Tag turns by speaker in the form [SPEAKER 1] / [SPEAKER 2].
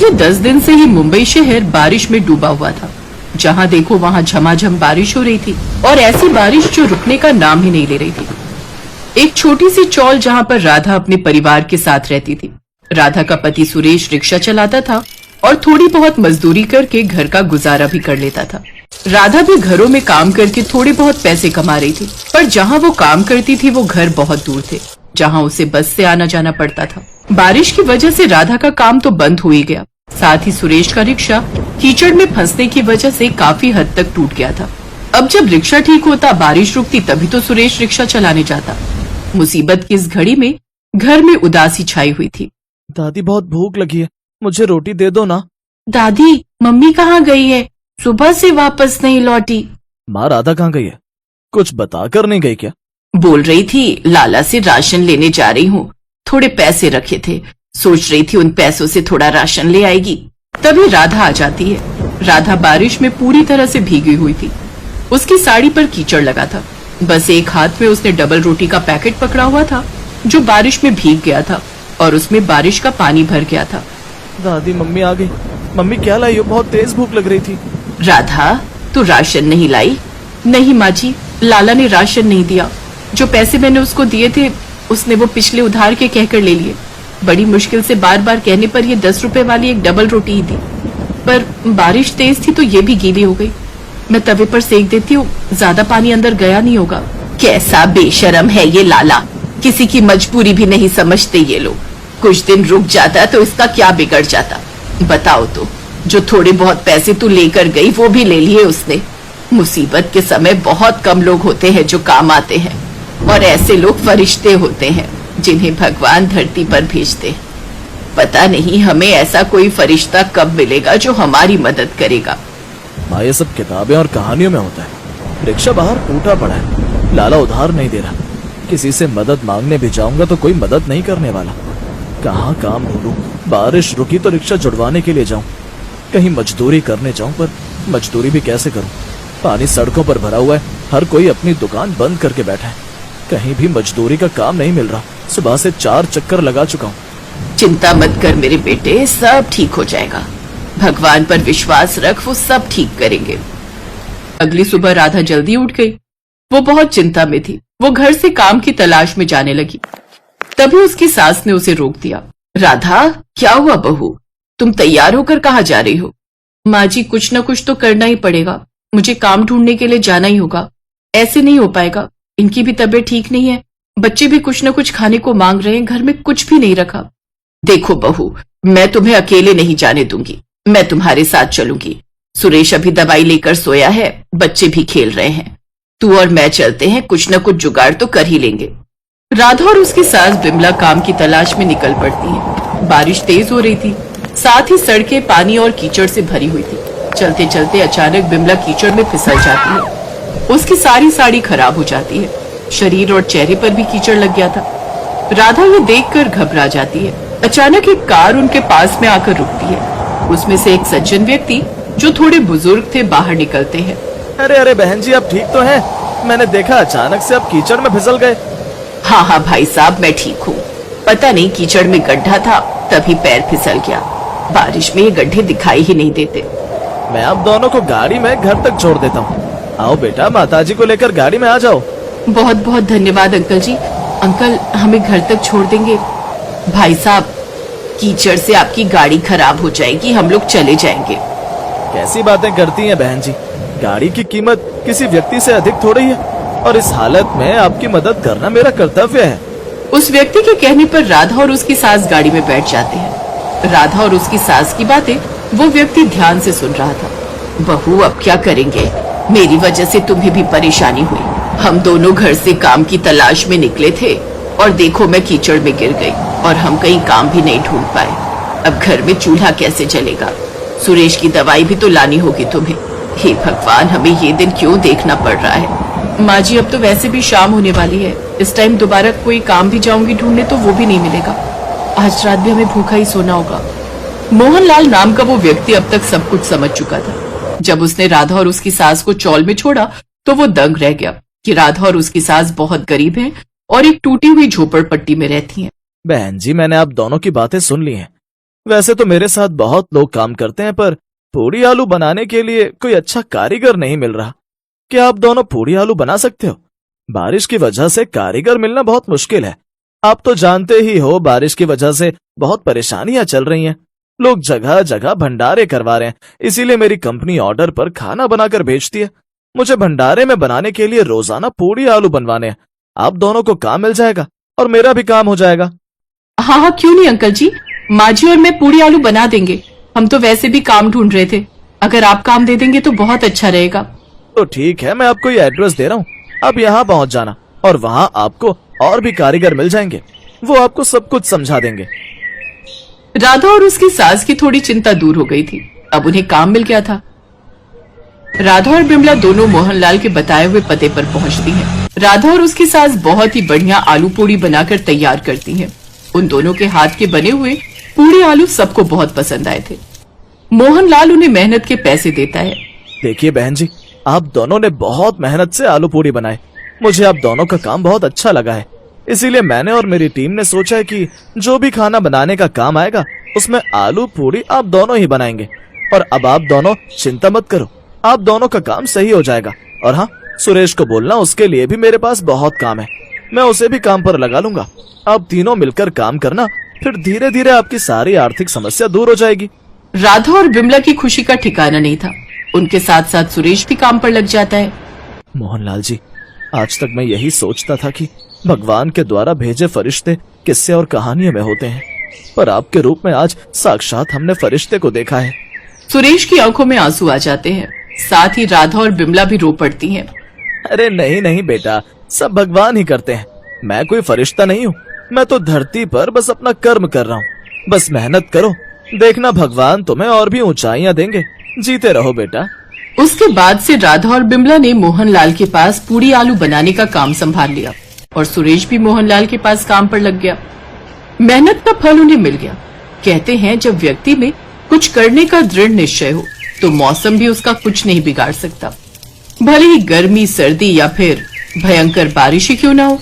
[SPEAKER 1] पिछले 10 दिन से ही मुंबई शहर बारिश में डूबा हुआ था। जहाँ देखो वहाँ झमाझम बारिश हो रही थी और ऐसी बारिश जो रुकने का नाम ही नहीं ले रही थी। एक छोटी सी चौल जहाँ पर राधा अपने परिवार के साथ रहती थी। राधा का पति सुरेश रिक्शा चलाता था और थोड़ी बहुत मजदूरी करके घर का गुजारा भी कर लेता था। राधा भी घरों में काम करके थोड़े बहुत पैसे कमा रही थी, पर जहाँ वो काम करती थी वो घर बहुत दूर थे, जहाँ उसे बस से आना जाना पड़ता था। बारिश की वजह से राधा का काम तो बंद हो ही गया, साथ ही सुरेश का रिक्शा कीचड़ में फंसने की वजह से काफी हद तक टूट गया था। अब जब रिक्शा ठीक होता, बारिश रुकती, तभी तो सुरेश रिक्शा चलाने जाता। मुसीबत की इस घड़ी में घर में उदासी छाई हुई थी।
[SPEAKER 2] दादी बहुत भूख लगी है, मुझे रोटी दे दो ना।
[SPEAKER 1] दादी, मम्मी कहाँ गई है? सुबह से वापस नहीं लौटी।
[SPEAKER 2] माँ राधा कहाँ गई है? कुछ बताकर नहीं गई क्या?
[SPEAKER 1] बोल रही थी लाला से राशन लेने जा रही हूँ, थोड़े पैसे रखे थे, सोच रही थी उन पैसों से थोड़ा राशन ले आएगी। तभी राधा आ जाती है। राधा बारिश में पूरी तरह से भीगी हुई थी, उसकी साड़ी पर कीचड़ लगा था। बस एक हाथ में उसने डबल रोटी का पैकेट पकड़ा हुआ था जो बारिश में भीग गया था और उसमें बारिश का पानी भर गया था।
[SPEAKER 2] दादी, मम्मी आ गई। मम्मी क्या लाई हो? बहुत तेज भूख लग रही थी।
[SPEAKER 1] राधा, तू राशन नहीं लाई? नहीं माँ जी, लाला ने राशन नहीं दिया। जो पैसे मैंने उसको दिए थे उसने वो पिछले उधार के कहकर ले लिए। बड़ी मुश्किल से बार बार कहने पर ये 10 रुपए वाली एक डबल रोटी ही दी, पर बारिश तेज थी तो ये भी गीली हो गई। मैं तवे पर सेक देती हूँ, ज्यादा पानी अंदर गया नहीं होगा। कैसा बेशरम है ये लाला, किसी की मजबूरी भी नहीं समझते ये लोग। कुछ दिन रुक जाता तो इसका क्या बिगड़ जाता? बताओ तो, जो थोड़े बहुत पैसे तू लेकर गई वो भी ले लिए उसने। मुसीबत के समय बहुत कम लोग होते हैं जो काम आते हैं, और ऐसे लोग फरिश्ते होते हैं जिन्हें भगवान धरती पर भेजते हैं। पता नहीं हमें ऐसा कोई फरिश्ता कब मिलेगा जो हमारी मदद करेगा।
[SPEAKER 2] माँ, ये सब किताबें और कहानियों में होता है। रिक्शा बाहर टूटा पड़ा है, लाला उधार नहीं दे रहा। किसी से मदद मांगने भी जाऊंगा तो कोई मदद नहीं करने वाला। कहाँ काम ढूंढूं? बारिश रुकी तो रिक्शा जुड़वाने के लिए जाऊं, कहीं मजदूरी करने जाऊं, पर मजदूरी भी कैसे करूं? पानी सड़कों पर भरा हुआ है, हर कोई अपनी दुकान बंद करके बैठा है। कहीं भी मजदूरी का काम नहीं मिल रहा। सुबह से 4 चक्कर लगा चुका हूँ।
[SPEAKER 1] चिंता मत कर मेरे बेटे, सब ठीक हो जाएगा। भगवान पर विश्वास रख, वो सब ठीक करेंगे। अगली सुबह राधा जल्दी उठ गई। वो बहुत चिंता में थी। वो घर से काम की तलाश में जाने लगी। तभी उसकी सास ने उसे रोक दिया। राधा, क्या हुआ बहू? तुम तैयार होकर कहाँ जा रही हो? माँ जी, कुछ न कुछ तो करना ही पड़ेगा। मुझे काम ढूंढने के लिए जाना ही होगा। ऐसे नहीं हो पाएगा। इनकी भी तबीयत ठीक नहीं है, बच्चे भी कुछ न कुछ खाने को मांग रहे हैं, घर में कुछ भी नहीं रखा। देखो बहू, मैं तुम्हें अकेले नहीं जाने दूंगी, मैं तुम्हारे साथ चलूंगी। सुरेश अभी दवाई लेकर सोया है, बच्चे भी खेल रहे हैं। तू और मैं चलते हैं, कुछ न कुछ जुगाड़ तो कर ही लेंगे। राधा और उसकी सास बिमला काम की तलाश में निकल पड़ती है। बारिश तेज हो रही थी, साथ ही सड़कें पानी और कीचड़ से भरी हुई थी। चलते चलते अचानक बिमला कीचड़ में फिसल जाती है। उसकी सारी साड़ी खराब हो जाती है, शरीर और चेहरे पर भी कीचड़ लग गया था। राधा ये देखकर घबरा जाती है। अचानक एक कार उनके पास में आकर रुकती है। उसमें से एक सज्जन व्यक्ति जो थोड़े बुजुर्ग थे बाहर निकलते हैं।
[SPEAKER 2] अरे अरे बहन जी, आप ठीक तो हैं? मैंने देखा अचानक से आप कीचड़ में फिसल गए।
[SPEAKER 1] हाँ हाँ भाई साहब, मैं ठीक हूँ। पता नहीं कीचड़ में गड्ढा था, तभी पैर फिसल गया। बारिश में ये गड्ढे दिखाई ही नहीं देते।
[SPEAKER 2] मैं आप दोनों को गाड़ी में घर तक छोड़ देता हूँ। आओ बेटा, माताजी को लेकर गाड़ी में आ जाओ।
[SPEAKER 1] बहुत बहुत धन्यवाद अंकल जी। अंकल, हमें घर तक छोड़ देंगे? भाई साहब, कीचड़ से आपकी गाड़ी खराब हो जाएगी, हम लोग चले जाएंगे।
[SPEAKER 2] कैसी बातें करती हैं बहन जी? गाड़ी की कीमत किसी व्यक्ति से अधिक थोड़ी है, और इस हालत में आपकी मदद करना मेरा कर्तव्य है।
[SPEAKER 1] उस व्यक्ति के कहने पर राधा और उसकी सास गाड़ी में बैठ जाते हैं। राधा और उसकी सास की बातें वो व्यक्ति ध्यान से सुन रहा था। बहू, अब क्या करेंगे? मेरी वजह से तुम्हें भी परेशानी हुई। हम दोनों घर से काम की तलाश में निकले थे और देखो मैं कीचड़ में गिर गई और हम कहीं काम भी नहीं ढूंढ पाए। अब घर में चूल्हा कैसे जलेगा? सुरेश की दवाई भी तो लानी होगी तुम्हें। हे भगवान, हमें ये दिन क्यों देखना पड़ रहा है? माँ जी, अब तो वैसे भी शाम होने वाली है। इस टाइम दोबारा कोई काम भी जाऊंगी ढूंढने तो वो भी नहीं मिलेगा। आज रात भी हमें भूखा ही सोना होगा। मोहनलाल नाम का वो व्यक्ति अब तक सब कुछ समझ चुका था। जब उसने राधा और उसकी सास को चौल में छोड़ा तो वो दंग रह गया कि राधा और उसकी सास बहुत गरीब हैं और एक टूटी हुई झोपड़पट्टी में रहती हैं।
[SPEAKER 2] बहन जी, मैंने आप दोनों की बातें सुन ली हैं। वैसे तो मेरे साथ बहुत लोग काम करते हैं, पर पूड़ी आलू बनाने के लिए कोई अच्छा कारीगर नहीं मिल रहा। क्या आप दोनों पूड़ी आलू बना सकते हो? बारिश की वजह से कारीगर मिलना बहुत मुश्किल है। आप तो जानते ही हो, बारिश की वजह से बहुत परेशानियां चल रही हैं। लोग जगह जगह भंडारे करवा रहे हैं, इसीलिए मेरी कंपनी ऑर्डर पर खाना बनाकर भेजती है। मुझे भंडारे में बनाने के लिए रोजाना पूड़ी आलू बनवाने हैं। आप दोनों को काम मिल जाएगा और मेरा भी काम हो जाएगा।
[SPEAKER 1] हाँ हाँ, क्यों नहीं अंकल जी, माँ जी और मैं पूड़ी आलू बना देंगे। हम तो वैसे भी काम ढूंढ रहे थे, अगर आप काम दे देंगे तो बहुत अच्छा रहेगा।
[SPEAKER 2] तो ठीक है, मैं आपको ये एड्रेस दे रहा हूँ, आप यहाँ पहुंच जाना और वहाँ आपको और भी कारीगर मिल जाएंगे, वो आपको सब कुछ समझा देंगे।
[SPEAKER 1] राधा और उसकी सास की थोड़ी चिंता दूर हो गई थी, अब उन्हें काम मिल गया था। राधा और बिमला दोनों मोहनलाल के बताए हुए पते पर पहुंचती हैं। राधा और उसकी सास बहुत ही बढ़िया आलू पूड़ी बनाकर तैयार करती हैं। उन दोनों के हाथ के बने हुए पूड़ी आलू सबको बहुत पसंद आए थे। मोहनलाल उन्हें मेहनत के पैसे देता है।
[SPEAKER 2] देखिए बहन जी, आप दोनों ने बहुत मेहनत से आलू पूड़ी बनाए। मुझे आप दोनों का काम बहुत अच्छा लगा है, इसीलिए मैंने और मेरी टीम ने सोचा है कि जो भी खाना बनाने का काम आएगा उसमें आलू पूड़ी आप दोनों ही बनाएंगे। और अब आप दोनों चिंता मत करो, आप दोनों का काम सही हो जाएगा। और हाँ, सुरेश को बोलना, उसके लिए भी मेरे पास बहुत काम है, मैं उसे भी काम पर लगा लूंगा। आप तीनों मिलकर काम करना, फिर धीरे धीरे आपकी सारी आर्थिक समस्या दूर हो जाएगी।
[SPEAKER 1] राधा और बिमला की खुशी का ठिकाना नहीं था। उनके साथ साथ सुरेश भी काम पर लग जाता है।
[SPEAKER 2] मोहनलाल जी, आज तक मैं यही सोचता था कि भगवान के द्वारा भेजे फरिश्ते किस्से और कहानियों में होते हैं, पर आपके रूप में आज साक्षात हमने फरिश्ते को देखा है।
[SPEAKER 1] सुरेश की आंखों में आंसू आ जाते हैं, साथ ही राधा और बिमला भी रो पड़ती हैं।
[SPEAKER 2] अरे नहीं नहीं बेटा, सब भगवान ही करते हैं, मैं कोई फरिश्ता नहीं हूँ। मैं तो धरती पर बस अपना कर्म कर रहा हूँ। बस मेहनत करो, देखना भगवान तुम्हें और भी ऊंचाइयां देंगे। जीते रहो बेटा।
[SPEAKER 1] उसके बाद से राधा और बिमला ने मोहनलाल के पास पूड़ी आलू बनाने का काम संभाल लिया और सुरेश भी मोहनलाल के पास काम पर लग गया। मेहनत का फल उन्हें मिल गया। कहते हैं, जब व्यक्ति में कुछ करने का दृढ़ निश्चय हो तो मौसम भी उसका कुछ नहीं बिगाड़ सकता, भले ही गर्मी, सर्दी या फिर भयंकर बारिश ही क्यों ना हो।